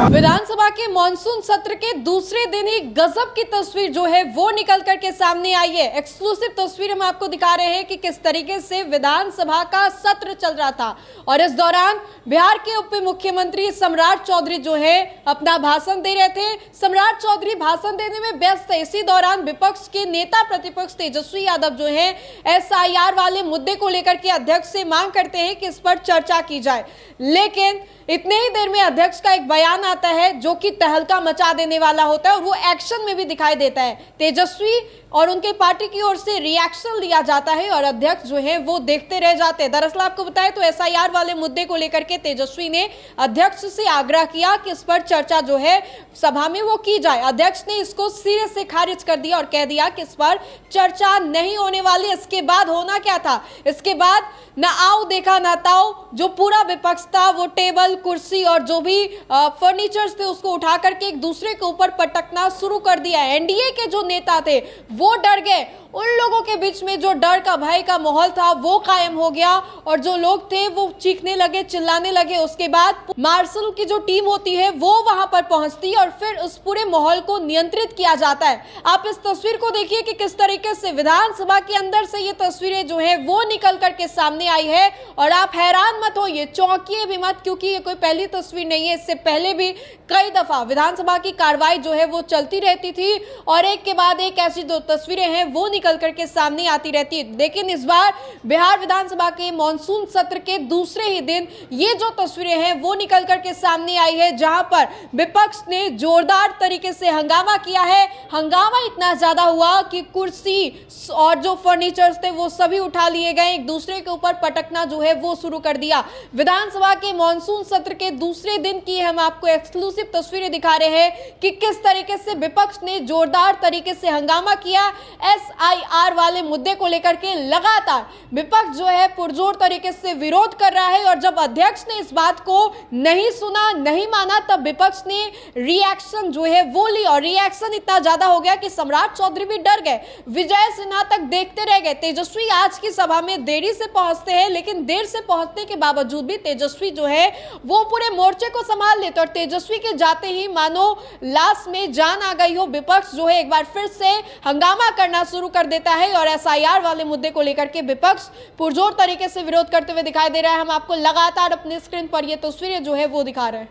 विधानसभा के मॉनसून सत्र के दूसरे दिन ही गजब की तस्वीर जो है वो निकल करके सामने आई है। एक्सक्लूसिव तस्वीर हम आपको दिखा रहे हैं कि किस तरीके से विधानसभा का सत्र चल रहा था और इस दौरान बिहार के उप मुख्यमंत्री सम्राट चौधरी जो है अपना भाषण दे रहे थे। सम्राट चौधरी भाषण देने में व्यस्त है। इसी दौरान विपक्ष के नेता प्रतिपक्ष तेजस्वी यादव जो है SIR वाले मुद्दे को लेकर के अध्यक्ष से मांग करते हैं कि इस पर चर्चा की जाए, लेकिन इतने ही देर में अध्यक्ष का एक बयान आता है जो कि तहलका मचा देने वाला होता है और वो एक्शन में भी दिखाई देता है। तेजस्वी और उनके पार्टी की ओर से रिएक्शन लिया जाता है और अध्यक्ष जो है वो देखते रह जाते हैं। दरअसल आपको बताएं तो SIR वाले मुद्दे को लेकर के तेजस्वी ने अध्यक्ष से आग्रह किया कि इस पर चर्चा जो है सभा में वो की जाए। अध्यक्ष ने इसको सिरे से खारिज कर दिया और कह दिया कि इस पर चर्चा नहीं होने वाली। इसके बाद होना क्या था? इसके बाद न आओ देखा ना ताओ, जो पूरा विपक्ष था वो टेबल कुर्सी और जो भी फर्नीचर्स थे उसको उठा करके एक दूसरे के ऊपर पटकना शुरू कर दिया। NDA के जो नेता थे वो डर गए। उन लोगों के बीच में जो डर का भय का माहौल था वो कायम हो गया और जो लोग थे वो चीखने लगे, चिल्लाने लगे। उसके बाद मार्शल की जो टीम होती है वो वहां पर पहुंचती है और फिर उस पूरे माहौल को नियंत्रित किया जाता है। आप इस तस्वीर को देखिए कि किस तरीके से विधानसभा के अंदर से ये तस्वीरें जो है वो निकल करके सामने आई है और आप हैरान मत होइए, चौंकिए भी मत, क्योंकि ये कोई पहली तस्वीर नहीं है। इससे पहले भी कई दफा विधानसभा की कार्रवाई जो है वो चलती रहती थी और एक के बाद एक ऐसी दो तस्वीरें हैं वो निकल करके सामने आती रहती है। लेकिन इस बार बिहार विधानसभा के मॉनसून सत्र के दूसरे ही दिन ये जो तस्वीरें हैं वो निकल करके सामने आई है, जहां पर विपक्ष ने जोरदार तरीके से हंगामा किया है। हंगामा इतना ज्यादा हुआ कि कुर्सी और जो फर्नीचर्स थे वो सभी उठा लिए गए, एक दूसरे के ऊपर पटकना जो है वो शुरू कर दिया। विधानसभा के मॉनसून सत्र के दूसरे दिन की हम आपको एक्सक्लूसिव तस्वीरें दिखा रहे हैं कि किस तरीके से विपक्ष ने जोरदार तरीके से हंगामा किया। SIR वाले मुद्दे को लेकर के लगातार विपक्ष जो है पुरजोर तरीके से विरोध कर रहा है और जब अध्यक्ष ने इस बात को नहीं सुना, नहीं माना, तब विपक्ष ने रिएक्शन जो है वो ली और रिएक्शन इतना ज्यादा हो गया कि सम्राट चौधरी भी डर गए। विजय सिन्हा तक देखते रह गए। तेजस्वी आज की सभा में देरी से पहुंचते हैं, लेकिन देर से पहुंचने के बावजूद भी तेजस्वी जो है वो पूरे मोर्चे को संभाल लेते और तेजस्वी के जाते ही मानो लाश में जान आ गई हो। विपक्ष जो है एक बार फिर से हंगामा करना शुरू कर देता है और SIR वाले मुद्दे को लेकर के विपक्ष पुरजोर तरीके से विरोध करते हुए दिखाई दे रहा है। हम आपको लगातार अपने स्क्रीन पर ये तस्वीरें जो है वो दिखा रहे हैं।